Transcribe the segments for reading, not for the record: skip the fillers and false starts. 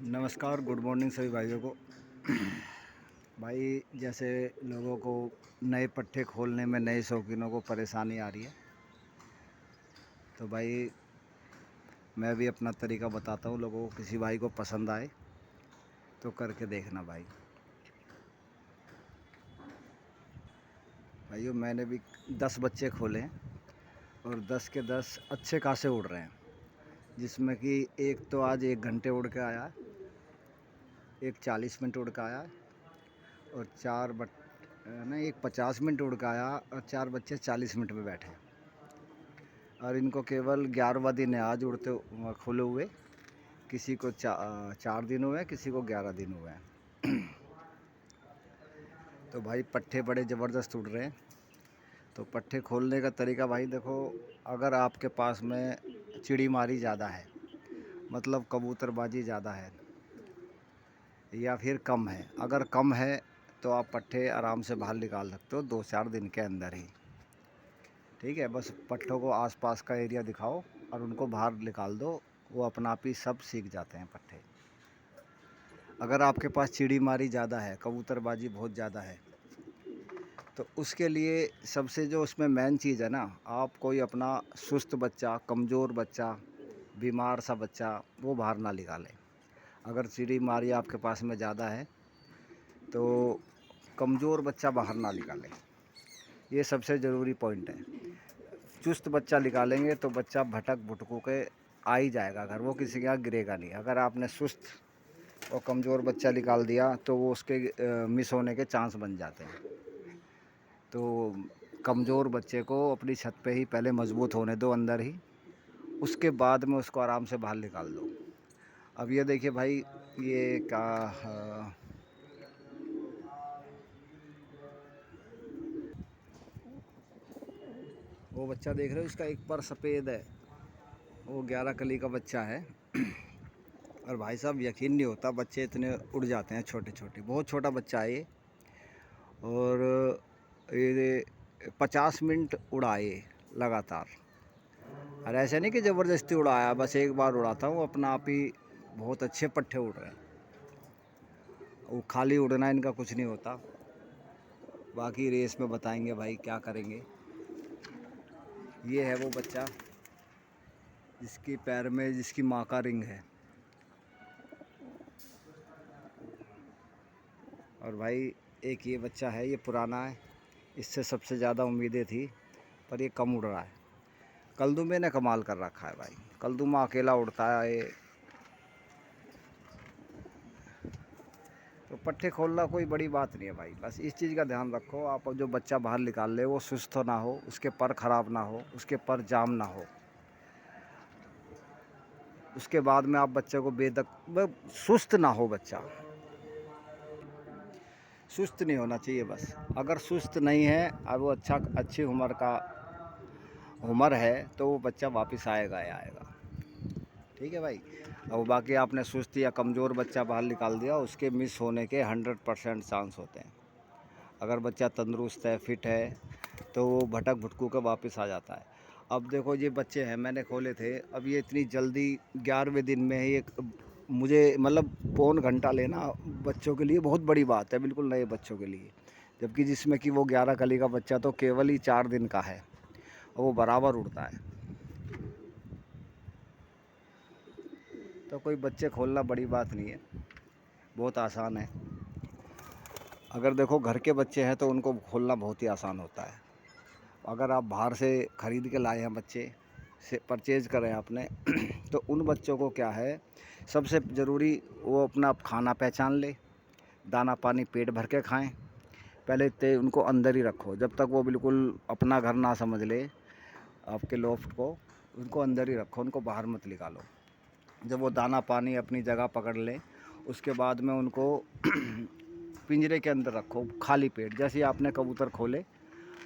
नमस्कार, good morning सभी भाइयों को। भाई जैसे लोगों को नए पट्टे खोलने में नए शौकीनों को परेशानी आ रही है, तो भाई मैं भी अपना तरीका बताता हूँ। लोगों को किसी भाई को पसंद आए तो करके देखना भाई। भाइयों मैंने भी 10 बच्चे खोले हैं और 10 के 10 अच्छे खासे उड़ रहे हैं, जिसमें कि एक तो आज 1 घंटे उड़ के आया, एक 40 मिनट उड़ के आया और एक 50 मिनट उड़ के आया और 4 बच्चे 40 मिनट में बैठे। और इनको केवल 11वां दिन है आज उड़ते खुले हुए। किसी को 4 दिन हुए हैं, किसी को 11 दिन हुए हैं। तो भाई पट्टे बड़े ज़बरदस्त उड़ रहे हैं। तो पट्टे खोलने का तरीका भाई देखो, अगर आपके पास में चिड़ी मारी ज़्यादा है, मतलब कबूतरबाजी ज़्यादा है या फिर कम है, अगर कम है तो आप पट्टे आराम से बाहर निकाल सकते हो 2-4 दिन के अंदर ही। ठीक है, बस पट्टों को आसपास का एरिया दिखाओ और उनको बाहर निकाल दो, वो अपना आप ही सब सीख जाते हैं पट्टे। अगर आपके पास चिड़ी मारी ज़्यादा है, कबूतरबाजी बहुत ज़्यादा है, तो उसके लिए सबसे जो उसमें मेन चीज़ है ना, आप कोई अपना सुस्त बच्चा, कमज़ोर बच्चा, बीमार सा बच्चा वो बाहर ना निकालें। अगर चिड़ी मारी आपके पास में ज़्यादा है तो कमज़ोर बच्चा बाहर ना निकालें, ये सबसे ज़रूरी पॉइंट है। चुस्त बच्चा निकालेंगे तो बच्चा भटक भुटकू के आ ही जाएगा घर, वो किसी के यहाँ गिरेगा नहीं। अगर आपने सुस्त और कमज़ोर बच्चा निकाल दिया तो वो उसके मिस होने के चांस बन जाते हैं। तो कमज़ोर बच्चे को अपनी छत पे ही पहले मज़बूत होने दो अंदर ही, उसके बाद में उसको आराम से बाहर निकाल दो। अब ये देखिए भाई, ये का वो बच्चा देख रहे हो, इसका एक पर सफ़ेद है, वो 11 कली का बच्चा है। और भाई साहब यकीन नहीं होता, बच्चे इतने उड़ जाते हैं छोटे छोटे, बहुत छोटा बच्चा है ये। और ये 50 मिनट उड़ाए लगातार। और ऐसे नहीं कि ज़बरदस्ती उड़ाया, बस एक बार उड़ाता हूँ, अपना आप ही बहुत अच्छे पट्टे उड़ रहे हैं। वो खाली उड़ना इनका कुछ नहीं होता, बाकी रेस में बताएंगे भाई क्या करेंगे। ये है वो बच्चा जिसकी पैर में जिसकी माँ का रिंग है। और भाई एक ये बच्चा है, ये पुराना है, इससे सबसे ज़्यादा उम्मीदें थी, पर ये कम उड़ रहा है। कलदुमे ने कमाल कर रखा है भाई, कलदुमा अकेला उड़ता है ये। तो पट्टे खोलना कोई बड़ी बात नहीं है भाई, बस इस चीज़ का ध्यान रखो, आप जो बच्चा बाहर निकाल ले वो सुस्त ना हो, उसके पर ख़राब ना हो, उसके पर जाम ना हो। उसके बाद में आप बच्चे को सुस्त ना हो, बच्चा सुस्त नहीं होना चाहिए बस। अगर सुस्त नहीं है और वो अच्छी उम्र है तो वो बच्चा वापस आएगा ही आएगा। ठीक है भाई। और बाकी आपने सुस्त या कमज़ोर बच्चा बाहर निकाल दिया, उसके मिस होने के 100% चांस होते हैं। अगर बच्चा तंदुरुस्त है, फिट है, तो वो भटक भुटकू कर वापस आ जाता है। अब देखो ये बच्चे हैं, मैंने खोले थे, अब ये इतनी जल्दी 11वें दिन में ही एक मुझे मतलब पौन घंटा लेना बच्चों के लिए बहुत बड़ी बात है, बिल्कुल नए बच्चों के लिए। जबकि जिसमें कि वो 11 कली का बच्चा तो केवल ही 4 दिन का है और वो बराबर उड़ता है। तो कोई बच्चे खोलना बड़ी बात नहीं है, बहुत आसान है। अगर देखो घर के बच्चे हैं तो उनको खोलना बहुत ही आसान होता है। अगर आप बाहर से ख़रीद के लाए हैं, बच्चे से परचेज़ करें आपने तो उन बच्चों को क्या है, सबसे ज़रूरी वो अपना खाना पहचान ले, दाना पानी पेट भर के खाएं। पहले तो उनको अंदर ही रखो, जब तक वो बिल्कुल अपना घर ना समझ ले आपके लॉफ्ट को, उनको अंदर ही रखो, उनको बाहर मत निकालो। जब वो दाना पानी अपनी जगह पकड़ लें, उसके बाद में उनको पिंजरे के अंदर रखो खाली पेट। जैसे आपने कबूतर खोले,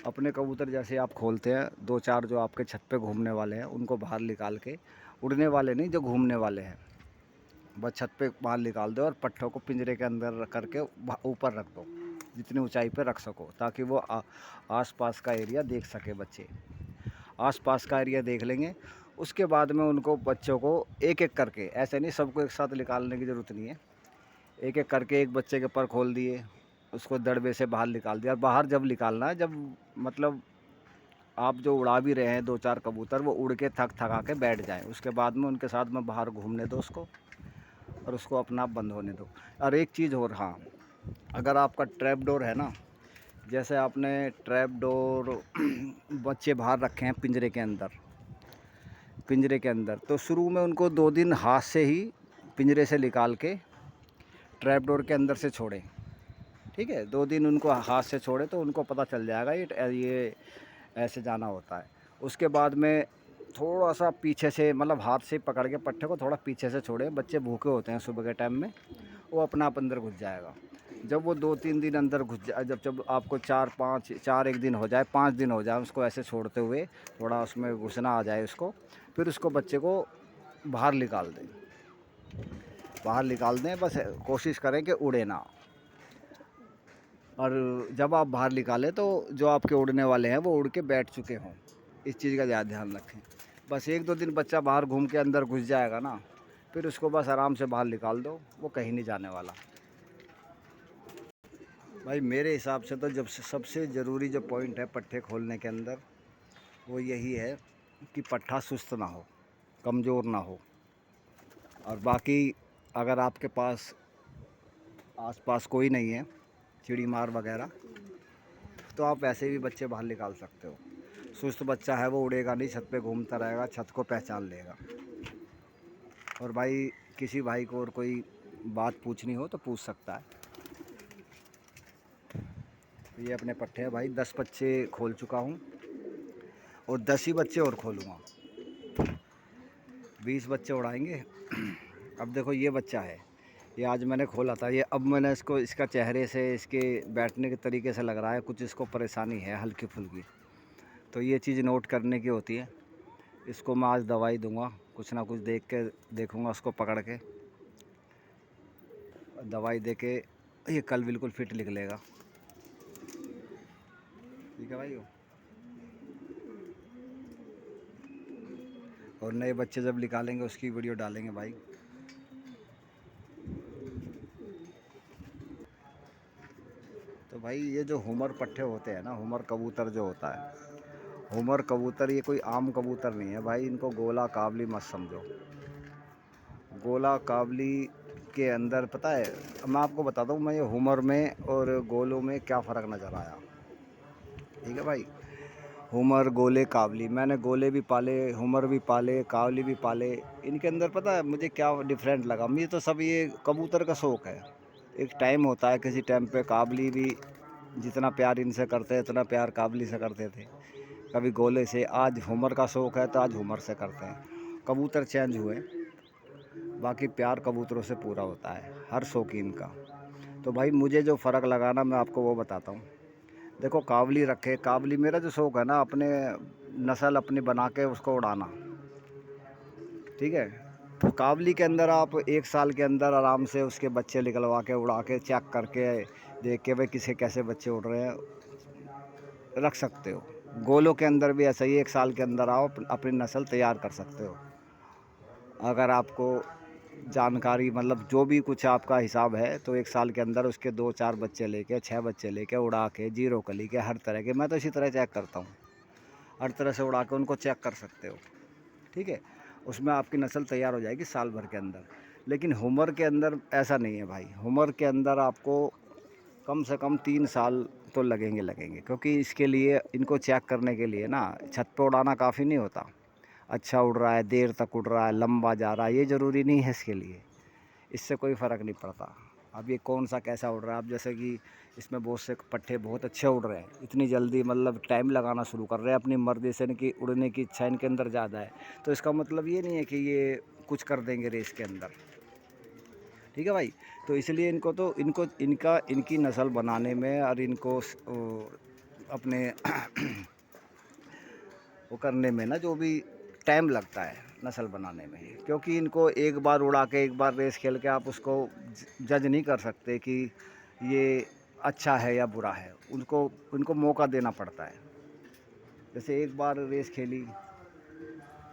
अपने कबूतर जैसे आप खोलते हैं, 2-4 जो आपके छत पे घूमने वाले हैं उनको बाहर निकाल के, उड़ने वाले नहीं, जो घूमने वाले हैं, बस छत पे बाहर निकाल दो और पट्टों को पिंजरे के अंदर करके ऊपर रख दो, जितनी ऊंचाई पे रख सको, ताकि वो आसपास का एरिया देख सके बच्चे। आसपास का एरिया देख लेंगे, उसके बाद में उनको बच्चों को एक एक करके, ऐसे नहीं सबको एक साथ निकालने की ज़रूरत नहीं है, एक एक करके एक बच्चे के पर खोल दिए, उसको दड़बे से बाहर निकाल दिया। और बाहर जब निकालना है, जब मतलब आप जो उड़ा भी रहे हैं 2-4 कबूतर, वो उड़ के थक थका के बैठ जाएं, उसके बाद में उनके साथ में बाहर घूमने दो उसको, और उसको अपना आप बंद होने दो। और एक चीज़ और, हाँ, अगर आपका ट्रैप डोर है ना, जैसे आपने ट्रैप डोर बच्चे बाहर रखे हैं पिंजरे के अंदर, तो शुरू में उनको 2 दिन हाथ से ही पिंजरे से निकाल के ट्रैप डोर के अंदर से छोड़ें, ठीक है। 2 दिन उनको हाथ से छोड़े तो उनको पता चल जाएगा ये ऐसे जाना होता है। उसके बाद में थोड़ा सा पीछे से, मतलब हाथ से पकड़ के पट्टे को थोड़ा पीछे से छोड़ें। बच्चे भूखे होते हैं सुबह के टाइम में, वो अपना आप अंदर घुस जाएगा। जब वो 2-3 दिन अंदर घुस जाए, जब आपको 4 एक दिन हो जाए, 5 दिन हो जाए उसको ऐसे छोड़ते हुए, थोड़ा उसमें घुसना आ जाए उसको, फिर उसको बच्चे को बाहर निकाल दें। बस कोशिश करें कि उड़े ना। और जब आप बाहर निकालें तो जो आपके उड़ने वाले हैं वो उड़ के बैठ चुके हों, इस चीज़ का ज़्यादा ध्यान रखें। बस 1-2 दिन बच्चा बाहर घूम के अंदर घुस जाएगा ना, फिर उसको बस आराम से बाहर निकाल दो, वो कहीं नहीं जाने वाला। भाई मेरे हिसाब से तो जब सबसे ज़रूरी जो पॉइंट है पट्ठे खोलने के अंदर, वो यही है कि पट्ठा सुस्त ना हो, कमज़ोर ना हो। और बाकी अगर आपके पास आस-पास कोई नहीं है, चिड़ी मार वगैरह, तो आप वैसे भी बच्चे बाहर निकाल सकते हो। सुस्त बच्चा है वो उड़ेगा नहीं, छत पे घूमता रहेगा, छत को पहचान लेगा। और भाई किसी भाई को और कोई बात पूछनी हो तो पूछ सकता है। ये अपने पट्टे हैं भाई, 10 बच्चे खोल चुका हूँ और 10 ही बच्चे और खोलूँगा, 20 बच्चे उड़ाएंगे। अब देखो ये बच्चा है, ये आज मैंने खोला था, ये अब मैंने इसको, इसका चेहरे से, इसके बैठने के तरीके से लग रहा है कुछ इसको परेशानी है हल्की फुल्की, तो ये चीज़ नोट करने की होती है। इसको मैं आज दवाई दूंगा, कुछ ना कुछ देख के देखूंगा उसको पकड़ के, दवाई दे के ये कल बिल्कुल फिट निकलेगा। ठीक है भाई। और नए बच्चे जब निकालेंगे उसकी वीडियो डालेंगे भाई। तो भाई ये जो हुमर पट्ठे होते हैं ना, हुमर कबूतर जो होता है, हुमर कबूतर ये कोई आम कबूतर नहीं है भाई, इनको गोला काबली मत समझो। गोला काबली के अंदर पता है, मैं आपको बताता हूँ मैं ये हुमर में और गोलों में क्या फ़र्क नज़र आया। ठीक है भाई, हुमर, गोले, काबली, मैंने गोले भी पाले, हुमर भी पाले, काबली भी पाले। इनके अंदर पता है मुझे क्या डिफरेंट लगा, मुझे तो सब ये कबूतर का शौक़ है। एक टाइम होता है, किसी टाइम पे काबली भी जितना प्यार इनसे करते हैं उतना प्यार काबली से करते थे, कभी गोले से। आज हुमर का शौक़ है तो आज हुमर से करते हैं। कबूतर चेंज हुए, बाकी प्यार कबूतरों से पूरा होता है हर शौकीन का। तो भाई मुझे जो फ़र्क लगा ना, मैं आपको वो बताता हूँ। देखो काबली रखे, काबली मेरा जो शौक़ है ना, अपने नस्ल अपनी बना के उसको उड़ाना, ठीक है। तो काबली के अंदर आप 1 साल के अंदर आराम से उसके बच्चे निकलवा के, उड़ा के, चेक करके, देख के भाई किसे कैसे बच्चे उड़ रहे हैं, रख सकते हो। गोलों के अंदर भी ऐसा ही, 1 साल के अंदर आओ अपनी नस्ल तैयार कर सकते हो। अगर आपको जानकारी, मतलब जो भी कुछ आपका हिसाब है, तो 1 साल के अंदर उसके 2-4 बच्चे लेके, 6 बच्चे लेके उड़ा के, जीरो कली के, हर तरह के, मैं तो इसी तरह चेक करता हूँ, हर तरह से उड़ा के उनको चेक कर सकते हो। ठीक है, उसमें आपकी नस्ल तैयार हो जाएगी साल भर के अंदर। लेकिन हुमर के अंदर ऐसा नहीं है भाई, हुमर के अंदर आपको कम से कम 3 साल तो लगेंगे, क्योंकि इसके लिए, इनको चेक करने के लिए ना, छत पे उड़ाना काफ़ी नहीं होता। अच्छा उड़ रहा है, देर तक उड़ रहा है, लंबा जा रहा है, ये ज़रूरी नहीं है इसके लिए, इससे कोई फ़र्क नहीं पड़ता। अब ये कौन सा कैसा उड़ रहा है, अब जैसे कि इसमें बहुत से पट्ठे बहुत अच्छे उड़ रहे हैं, इतनी जल्दी मतलब टाइम लगाना शुरू कर रहे हैं अपनी मर्ज़ी से, इनकी उड़ने की इच्छा इनके अंदर ज़्यादा है, तो इसका मतलब ये नहीं है कि ये कुछ कर देंगे रेस के अंदर। ठीक है भाई, तो इसलिए इनको तो इनकी नस्ल बनाने में और इनको अपने वो करने में ना, जो भी टाइम लगता है नस्ल बनाने में, क्योंकि इनको एक बार उड़ा के, एक बार रेस खेल के आप उसको जज नहीं कर सकते कि ये अच्छा है या बुरा है। उनको मौका देना पड़ता है। जैसे एक बार रेस खेली,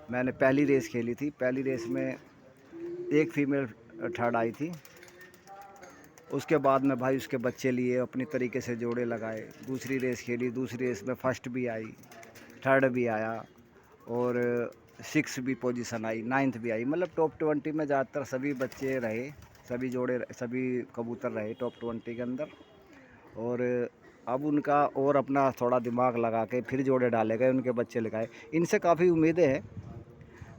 मैंने पहली रेस खेली थी। पहली रेस में एक फीमेल थर्ड आई थी। उसके बाद में भाई उसके बच्चे लिए, अपनी तरीके से जोड़े लगाए। दूसरी रेस खेली, दूसरी रेस में फर्स्ट भी आई, थर्ड भी आया और 6 भी पोजीशन आई, 9th भी आई। मतलब टॉप 20 में ज़्यादातर सभी बच्चे रहे, सभी जोड़े, सभी कबूतर रहे टॉप 20 के अंदर। और अब उनका और अपना थोड़ा दिमाग लगा के फिर जोड़े डाले गए, उनके बच्चे लगाए। इनसे काफ़ी उम्मीदें हैं,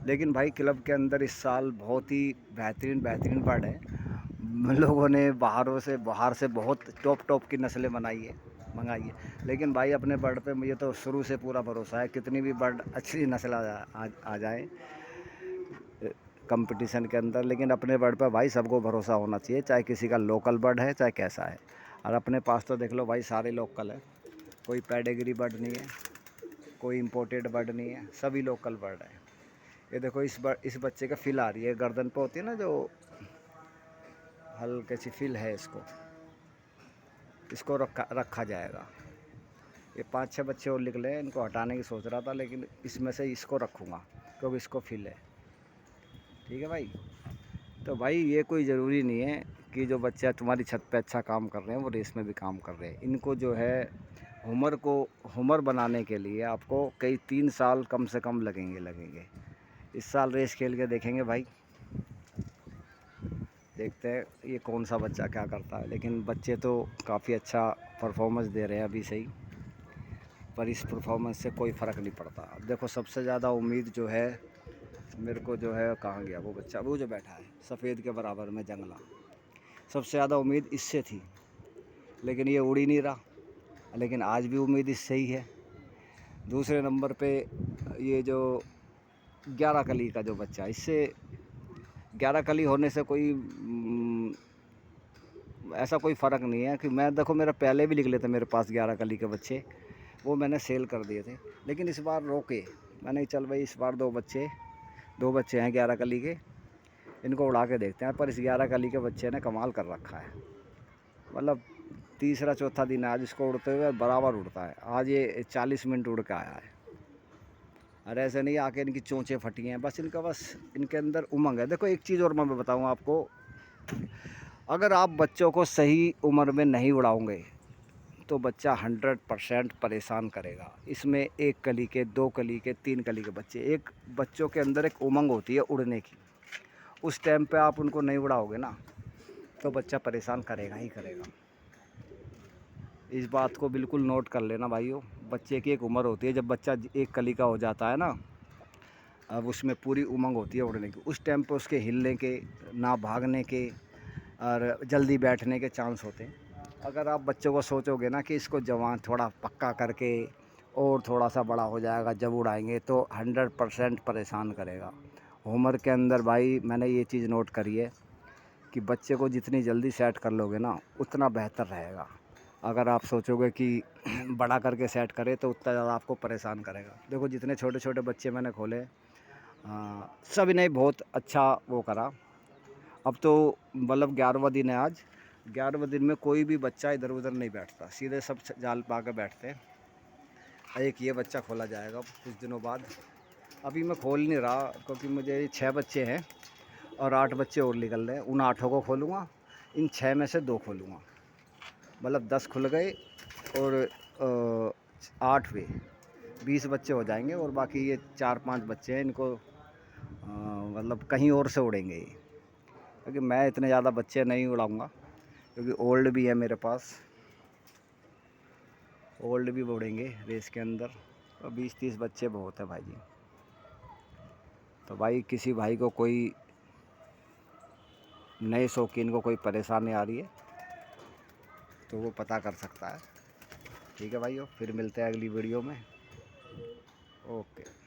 लेकिन भाई क्लब के अंदर इस साल बहुत ही बेहतरीन बर्ड है। लोगों ने बाहर से बहुत टॉप की नस्लें मंगाई है। लेकिन भाई अपने बर्ड पे मुझे तो शुरू से पूरा भरोसा है। कितनी भी बर्ड अच्छी नस्ल आ जाए कंपटीशन के अंदर, लेकिन अपने बर्ड पर भाई सबको भरोसा होना चाहिए, चाहे किसी का लोकल बर्ड है चाहे कैसा है। और अपने पास तो देख लो भाई सारे लोकल है, कोई पेडिग्री बर्ड नहीं है, कोई इंपोर्टेड बर्ड नहीं है, सभी लोकल बर्ड है। ये देखो इस बच्चे का फिल आ रही है, गर्दन पे होती है ना जो हल्की सी फिल है, इसको रखा जाएगा। ये 5-6 बच्चे और निकले हैं, इनको हटाने की सोच रहा था, लेकिन इसमें से इसको रखूँगा क्योंकि इसको फिल है। ठीक है भाई। तो भाई ये कोई ज़रूरी नहीं है कि जो बच्चे तुम्हारी छत पे अच्छा काम कर रहे हैं वो रेस में भी काम कर रहे हैं। इनको जो है हुमर बनाने के लिए आपको कई 3 साल कम से कम लगेंगे। इस साल रेस खेल के देखेंगे भाई, देखते हैं ये कौन सा बच्चा क्या करता है। लेकिन बच्चे तो काफ़ी अच्छा परफॉर्मेंस दे रहे हैं अभी सही, पर इस परफॉर्मेंस से कोई फ़र्क नहीं पड़ता। अब देखो सबसे ज़्यादा उम्मीद जो है मेरे को, जो है कहाँ गया वो बच्चा, वो जो बैठा है सफ़ेद के बराबर में जंगला, सबसे ज़्यादा उम्मीद इससे थी, लेकिन ये उड़ ही नहीं रहा। लेकिन आज भी उम्मीद इससे ही है। दूसरे नंबर पे ये जो 11 कली का जो बच्चा, इससे 11 कली होने से कोई ऐसा कोई फ़र्क नहीं है कि मैं, देखो मेरा पहले भी निकले थे मेरे पास 11 कली के बच्चे, वो मैंने सेल कर दिए थे। लेकिन इस बार रोके मैंने, चल भाई इस बार दो बच्चे हैं 11 कली के, इनको उड़ा के देखते हैं। पर इस 11 कली के बच्चे ने कमाल कर रखा है। मतलब तीसरा चौथा दिन आज इसको उड़ते हुए बराबर उड़ता है। आज ये 40 मिनट उड़ के आया है। अरे ऐसे नहीं आके इनकी चोंचें फटी हैं, बस इनके अंदर उमंग है। देखो एक चीज़ और मैं बताऊँ आपको, अगर आप बच्चों को सही उम्र में नहीं उड़ाओगे तो बच्चा 100% परेशान करेगा। इसमें 1 कली के, 2 कली के, 3 कली के बच्चे, एक बच्चों के अंदर एक उमंग होती है उड़ने की। उस टाइम पे आप उनको नहीं उड़ाओगे ना तो बच्चा परेशान करेगा ही करेगा। इस बात को बिल्कुल नोट कर लेना भाइयों। बच्चे की एक उम्र होती है, जब बच्चा 1 कली का हो जाता है ना, अब उसमें पूरी उमंग होती है उड़ने की। उस टाइम पे उसके हिलने के, ना भागने के और जल्दी बैठने के चांस होते हैं। अगर आप बच्चों को सोचोगे ना कि इसको जवान थोड़ा पक्का करके और थोड़ा सा बड़ा हो जाएगा जब उड़ाएंगे, तो 100% परेशान करेगा। उम्र के अंदर भाई मैंने ये चीज़ नोट करी है कि बच्चे को जितनी जल्दी सेट कर लोगे ना उतना बेहतर रहेगा। अगर आप सोचोगे कि बड़ा करके सेट करें तो उतना ज़्यादा आपको परेशान करेगा। देखो जितने छोटे छोटे बच्चे मैंने खोले, सभी ने बहुत अच्छा वो करा। अब तो मतलब 11वां दिन है आज। 11वें दिन में कोई भी बच्चा इधर उधर नहीं बैठता, सीधे सब जाल पा के बैठते हैं। एक ये बच्चा खोला जाएगा कुछ दिनों बाद। अभी मैं खोल नहीं रहा क्योंकि मुझे 6 बच्चे हैं और 8 बच्चे और निकल रहे हैं। उन 8 को खोलूँगा, इन 6 में से 2 खोलूँगा, मतलब 10 खुल गए और 8 हुए, 20 बच्चे हो जाएंगे। और बाकी ये 4-5 बच्चे हैं, इनको मतलब कहीं और से उड़ेंगे ये, क्योंकि मैं इतने ज़्यादा बच्चे नहीं उड़ाऊँगा, क्योंकि ओल्ड भी है मेरे पास, ओल्ड भी उड़ेंगे रेस के अंदर। तो 20-30 बच्चे बहुत है भाई जी। तो भाई किसी भाई को कोई नए शौकीन को कोई परेशानी आ रही है तो वो पता कर सकता है। ठीक है भाइयों, फिर मिलते हैं अगली वीडियो में। ओके।